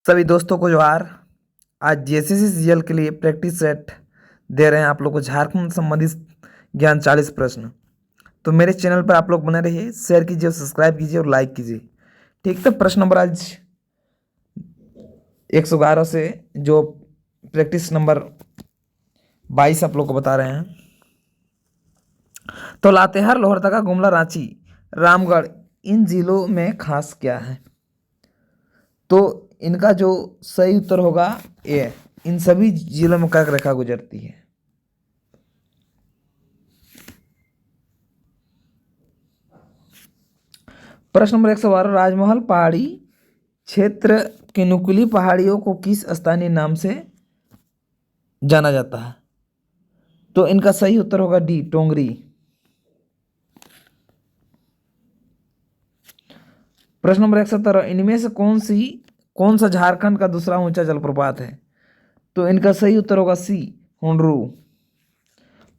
सभी दोस्तों को जोहार। आज जेसीसी सीजीएल के लिए प्रैक्टिस सेट दे रहे हैं आप लोग को झारखंड संबंधित ज्ञान 40 प्रश्न। तो मेरे चैनल पर आप लोग बने रहिए, शेयर कीजिए और सब्सक्राइब कीजिए और लाइक कीजिए। ठीक, तो प्रश्न नंबर आज 111 से जो प्रैक्टिस नंबर 22 आप लोग को बता रहे हैं। तो लातेहार, लोहरदगा, गुमला, रांची, रामगढ़, इन जिलों में खास क्या है? तो इनका जो सही उत्तर होगा ए, इन सभी जिलों में कर्क रेखा गुजरती है। प्रश्न नंबर 112, राजमहल पहाड़ी क्षेत्र के नुकीली पहाड़ियों को किस स्थानीय नाम से जाना जाता है? तो इनका सही उत्तर होगा डी, टोंगरी। प्रश्न नंबर 117, इनमें से कौन सा झारखंड का दूसरा ऊंचा जलप्रपात है? तो इनका सही उत्तर होगा सी, हुंडरू।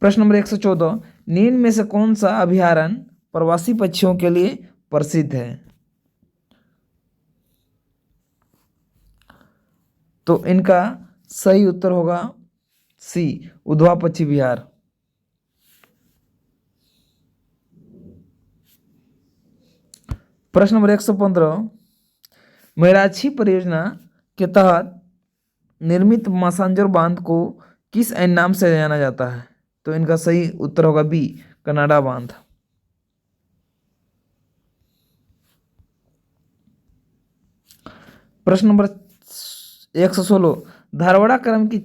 प्रश्न नंबर 114, निम्न में से कौन सा अभयारण्य प्रवासी पक्षियों के लिए प्रसिद्ध है? तो इनका सही उत्तर होगा सी, उधवा पक्षी विहार। प्रश्न नंबर 115, मेराक्षी परियोजना के तहत निर्मित मासांजोर बांध को किस अन्य नाम से जाना जाता है? तो इनका सही उत्तर होगा बी, कनाडा बांध। प्रश्न नंबर 116, धारवाड़ा क्रम की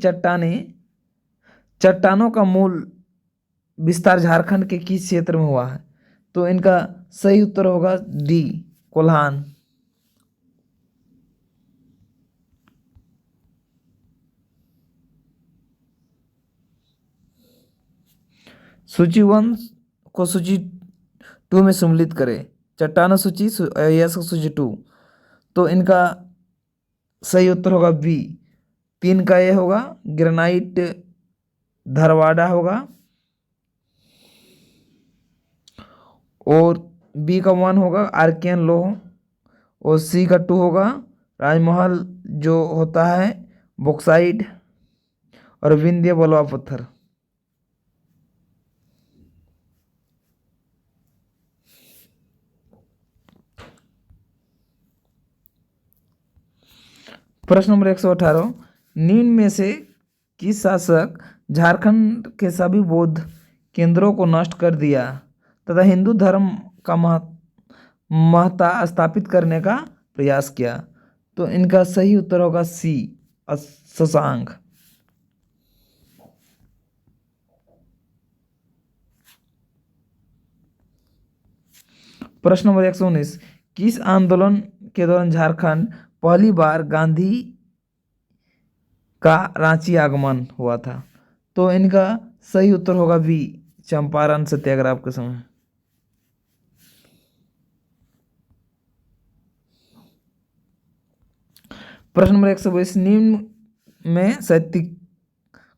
चट्टानों का मूल विस्तार झारखंड के किस क्षेत्र में हुआ है? तो इनका सही उत्तर होगा डी, कोल्हान। सूची 1 को सूची 2 में सम्मिलित करें। चट्टानों सूची, यस सूची 2। तो इनका सही उत्तर होगा बी, 3 का ये होगा ग्रेनाइट धारवाड़ा होगा, और बी का 1 होगा आर्कियन लोह, और सी का 2 होगा राजमहल जो होता है बॉक्साइट, और विंध्य बलुआ पत्थर। प्रश्न नंबर 118, निम्न में से किस शासक झारखंड के सभी बौद्ध केंद्रों को नष्ट कर दिया तथा हिंदू धर्म का महत्ता स्थापित करने का प्रयास किया? तो इनका सही उत्तर होगा सी, शशांक। प्रश्न नंबर 119, किस आंदोलन के दौरान झारखंड पहली बार गांधी का रांची आगमन हुआ था? तो इनका सही उत्तर होगा बी, चंपारण सत्याग्रह के समय। प्रश्न नंबर 122, निम्न में सत्य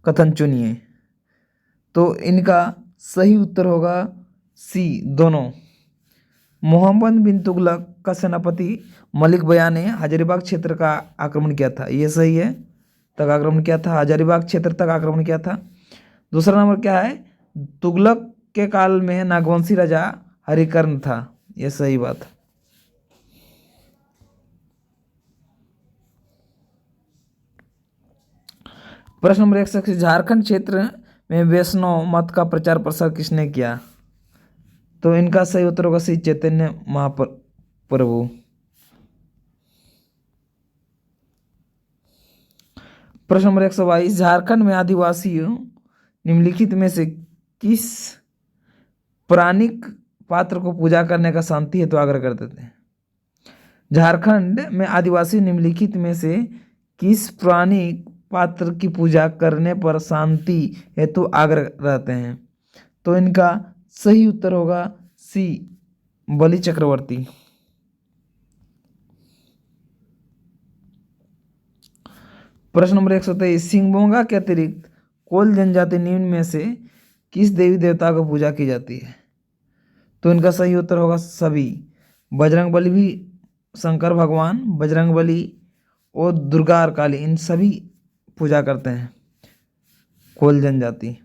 कथन चुनिए। तो इनका सही उत्तर होगा सी, दोनों। मोहम्मद बिन तुगलक का सेनापति मलिक बया ने हजारीबाग क्षेत्र का आक्रमण किया था, ये सही है, तक आक्रमण किया था, हजारीबाग क्षेत्र तक आक्रमण किया था। दूसरा नंबर क्या है, तुगलक के काल में नागवंशी राजा हरिकर्ण था, ये सही बात। प्रश्न नंबर 1 झारखंड क्षेत्र में वैष्णव मत का प्रचार प्रसार किसने किया? तो इनका सही उत्तर होगा श्री चैतन्य महाप्रभु। प्रश्न नंबर 122, झारखंड में आदिवासियों निम्नलिखित में से किस पौराणिक पात्र को पूजा करने का शांति हेतु आग्रह करते थे? झारखंड में आदिवासी निम्नलिखित में से किस पौराणिक पात्र की पूजा करने पर शांति हेतु आग्रह रहते हैं? तो इनका सही उत्तर होगा सी, बलि चक्रवर्ती। प्रश्न नंबर 123, सिंगभोंगा के अतिरिक्त कोल जनजाति निम्न में से किस देवी देवता को पूजा की जाती है? तो इनका सही उत्तर होगा सभी। बजरंगबली भी शंकर भगवान, बजरंगबली और दुर्गा और काली, इन सभी पूजा करते हैं कोल जनजाति।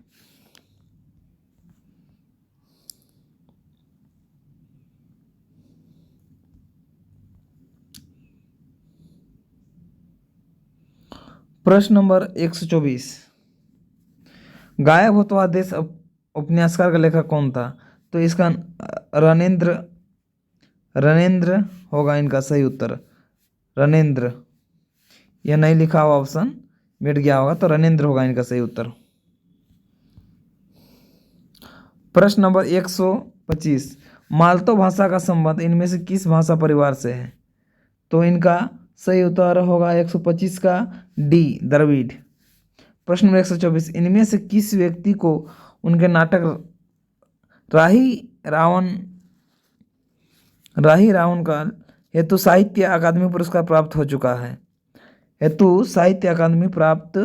प्रश्न नंबर 124, गायब होता हुआ देश उपन्यासकार का लेखक कौन था? तो इसका रणेंद्र रणेंद्र होगा इनका सही उत्तर। रणेंद्र, यह नहीं लिखा हुआ ऑप्शन मिट गया होगा, तो रणेंद्र होगा इनका सही उत्तर। प्रश्न नंबर 125, मालतो भाषा का संबंध इनमें से किस भाषा परिवार से है? तो इनका सही उत्तर होगा 125 का डी, द्रविड़। प्रश्न नंबर 124, इनमें से किस व्यक्ति को उनके नाटक राही रावण का हेतु साहित्य अकादमी पुरस्कार प्राप्त हो चुका है? हेतु साहित्य अकादमी प्राप्त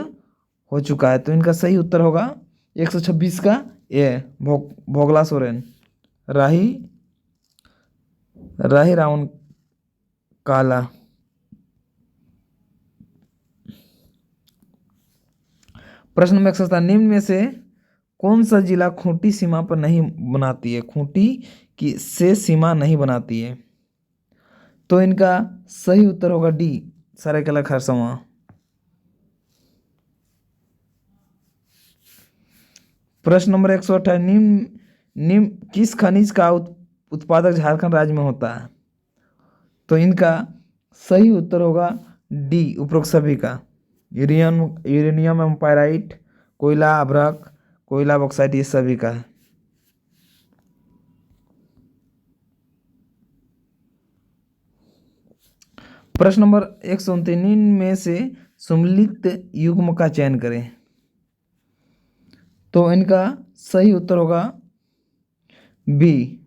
हो चुका है, तो इनका सही उत्तर होगा 126 का ए, भोगला सोरेन। राही रावण काला। प्रश्न नंबर 127, निम्न में से कौन सा जिला खूंटी सीमा पर नहीं बनाती है? खूंटी की से सीमा नहीं बनाती है, तो इनका सही उत्तर होगा डी, सरायकेला खरसावां। प्रश्न नंबर 128, निम्न किस खनिज का उत्पादक झारखंड राज्य में होता है? तो इनका सही उत्तर होगा डी, उपरोक्त सभी का। यूरेनियम एवं पायराइट, कोयला, अभ्रक, कोयला, बॉक्साइट, ये सभी का है। प्रश्न नंबर 129, में से सम्मिलित युग्म का चयन करें। तो इनका सही उत्तर होगा बी,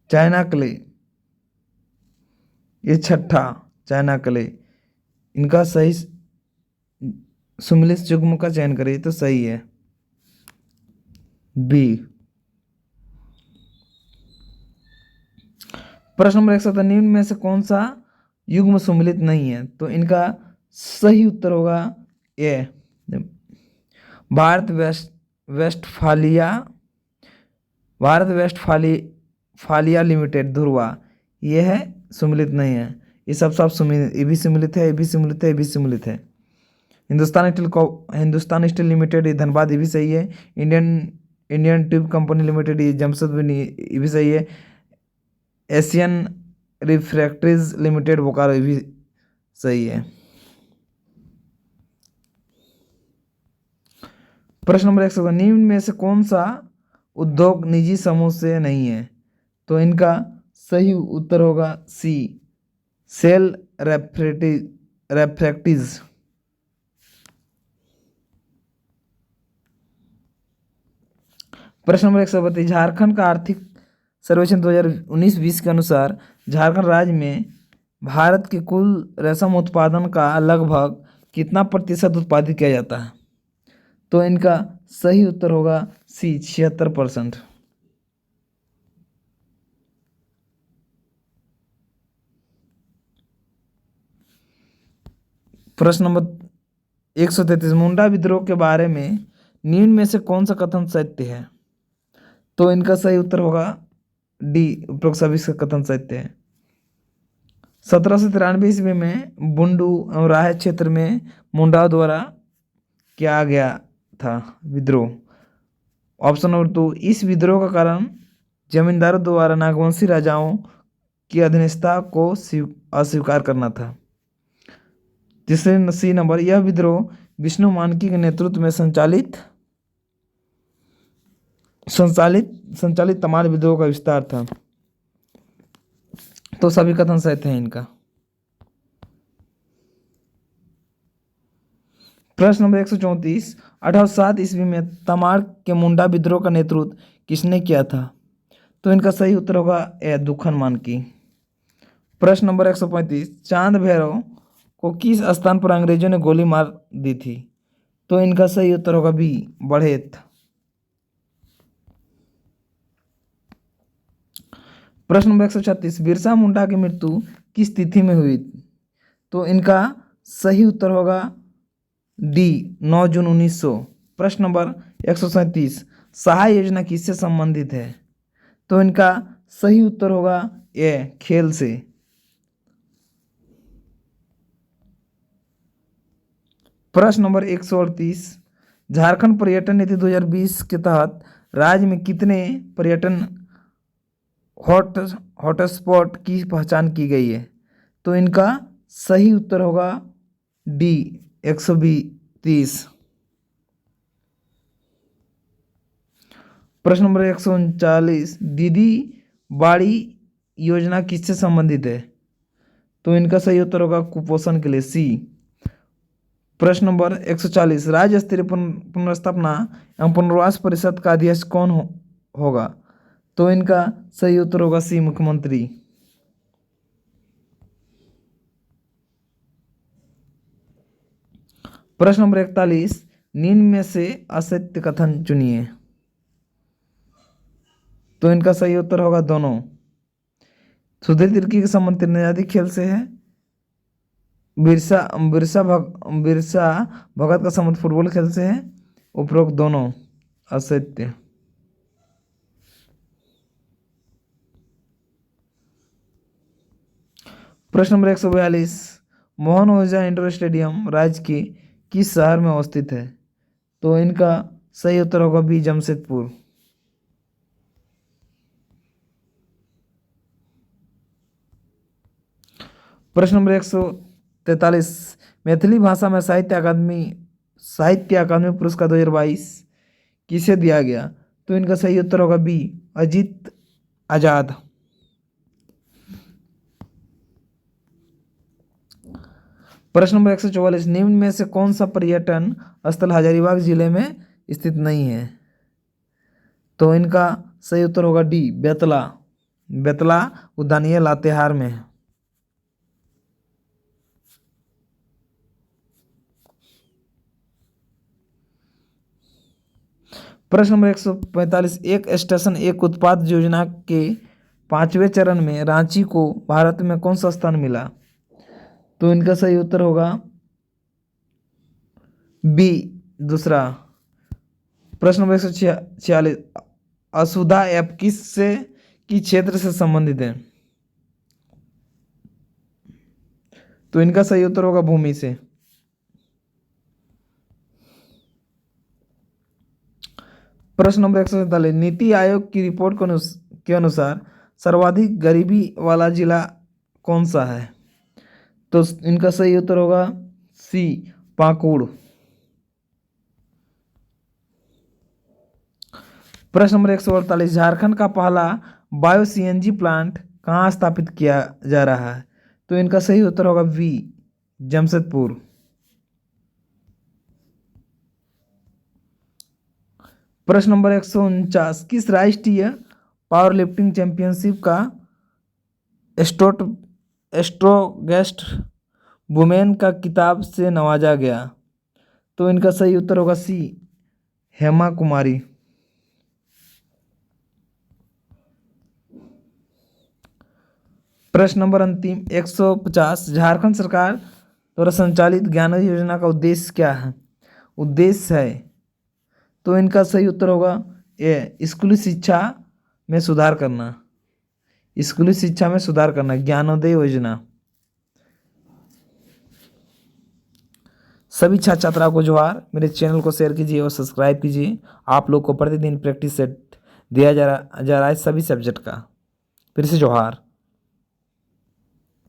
चाइना क्ले। ये छठा चाइना क्ले, इनका सही सम्मिलित युग्म का चयन करें, तो सही है बी। प्रश्न नंबर 117, निम्न में से कौन सा युग्म सम्मिलित नहीं है? तो इनका सही उत्तर होगा ए, भारत वेस्टफालिया लिमिटेड, ध्रुवा, यह है सम्मिलित नहीं है। ये सब सम्मिलित, ये भी सम्मिलित है, ये भी सम्मिलित है, ये भी सम्मिलित है। हिंदुस्तान स्टील लिमिटेड, ये धनबाद, ये भी सही है। इंडियन ट्यूब कंपनी लिमिटेड, ये जमशेदपुर, ये भी सही है। एशियन रिफ्रैक्टरीज लिमिटेड, बोकारो, ये भी सही है। प्रश्न नंबर 100, निम्न में से कौन सा उद्योग निजी समूह से नहीं है? तो इनका सही उत्तर होगा सी, सेल रेफ्रैक्टरीज। प्रश्न नंबर 132, झारखंड का आर्थिक सर्वेक्षण 2019-20 के अनुसार झारखंड राज्य में भारत के कुल रेशम उत्पादन का लगभग कितना प्रतिशत उत्पादित किया जाता है? तो इनका सही उत्तर होगा सी, 76%। प्रश्न नंबर 133, मुंडा विद्रोह के बारे में निम्न में से कौन सा कथन सत्य है? तो इनका सही उत्तर होगा डी, उपरोक्त सभी का कथन सत्य है। 1793 ईस्वी में बुंडू एवं राय क्षेत्र में मुंडा द्वारा किया गया था विद्रोह। ऑप्शन नंबर 2, इस विद्रोह का कारण जमींदारों द्वारा नागवंशी राजाओं की अधीनता को अस्वीकार करना था। तीसरे सी नंबर, यह विद्रोह विष्णु मानकी के नेतृत्व में संचालित तमाल विद्रोह का विस्तार था। तो सभी कथन सत्य हैं इनका। प्रश्न नंबर 134, 1807 ईस्वी में तमाड़ के मुंडा विद्रोह का नेतृत्व किसने किया था? तो इनका सही उत्तर होगा ए, दुखन मानकी। प्रश्न नंबर 135, चांद भैरव को किस स्थान पर अंग्रेजों ने गोली मार दी थी? तो इनका सही उत्तर होगा बी, बढ़ेत। प्रश्न नंबर 136, बिरसा मुंडा की मृत्यु किस तिथि में हुई? तो इनका सही उत्तर होगा डी 9 जून 1900। प्रश्न नंबर 137, सहाय योजना किससे संबंधित है? तो इनका सही उत्तर होगा ए खेल से। प्रश्न नंबर 138, झारखंड पर्यटन नीति 2020 के तहत राज्य में कितने पर्यटन हॉटस्पॉट की पहचान की गई है? तो इनका सही उत्तर होगा डी 130। प्रश्न नंबर 139, दीदी बाड़ी योजना किससे संबंधित है? तो इनका सही उत्तर होगा कुपोषण के लिए, सी। प्रश्न नंबर 140, राज्य स्तरीय पुनर्स्थापना एवं पुनर्वास परिषद का अध्यक्ष कौन होगा? तो इनका सही उत्तर होगा सी मुख्यमंत्री। प्रश्न नंबर 41, निम्न में से असत्य कथन चुनिए। तो इनका सही उत्तर होगा दोनों। सुधीर तिर्की के संबंध तीरंदाजी खेल से है। बिरसा भगत का संबंध फुटबॉल खेल से है। उपरोक्त दोनों असत्य। प्रश्न नंबर 142, मोहन ओझा इंडोर स्टेडियम राज्य के किस शहर में अवस्थित है? तो इनका सही उत्तर होगा बी जमशेदपुर। प्रश्न नंबर 143, मैथिली भाषा में साहित्य अकादमी पुरस्कार 2022 किसे दिया गया? तो इनका सही उत्तर होगा बी अजीत आजाद। प्रश्न नंबर 144, निम्न में से कौन सा पर्यटन स्थल हजारीबाग जिले में स्थित नहीं है? तो इनका सही उत्तर होगा डी बेतला उद्यानीय लातेहार में है। प्रश्न नंबर 145, एक स्टेशन एक उत्पाद योजना के 5वें चरण में रांची को भारत में कौन सा स्थान मिला? तो इनका सही उत्तर होगा बी दूसरा। प्रश्न नंबर 146, असुधा ऐप किस क्षेत्र से संबंधित है? तो इनका सही उत्तर होगा भूमि से। प्रश्न नंबर 147, नीति आयोग की रिपोर्ट के अनुसार सर्वाधिक गरीबी वाला जिला कौन सा है? तो इनका सही उत्तर होगा सी पाकुड़। प्रश्न नंबर 148, झारखंड का पहला बायो सीएनजी प्लांट कहाँ स्थापित किया जा रहा है? तो इनका सही उत्तर होगा बी जमशेदपुर। प्रश्न नंबर 149, किस राष्ट्रीय पावर लिफ्टिंग चैंपियनशिप का स्ट्रोगेस्ट वुमेन का किताब से नवाजा गया? तो इनका सही उत्तर होगा सी हेमा कुमारी। प्रश्न नंबर अंतिम 150, झारखंड सरकार द्वारा संचालित ज्ञान योजना का उद्देश्य क्या है? उद्देश्य है, तो इनका सही उत्तर होगा ए स्कूली शिक्षा में सुधार करना। स्कूली शिक्षा में सुधार करना, ज्ञानोदय योजना। सभी छात्र छात्राओं को जोहार। मेरे चैनल को शेयर कीजिए और सब्सक्राइब कीजिए। आप लोग को प्रतिदिन प्रैक्टिस सेट दिया जा रहा है सभी सब्जेक्ट का। फिर से जोहार।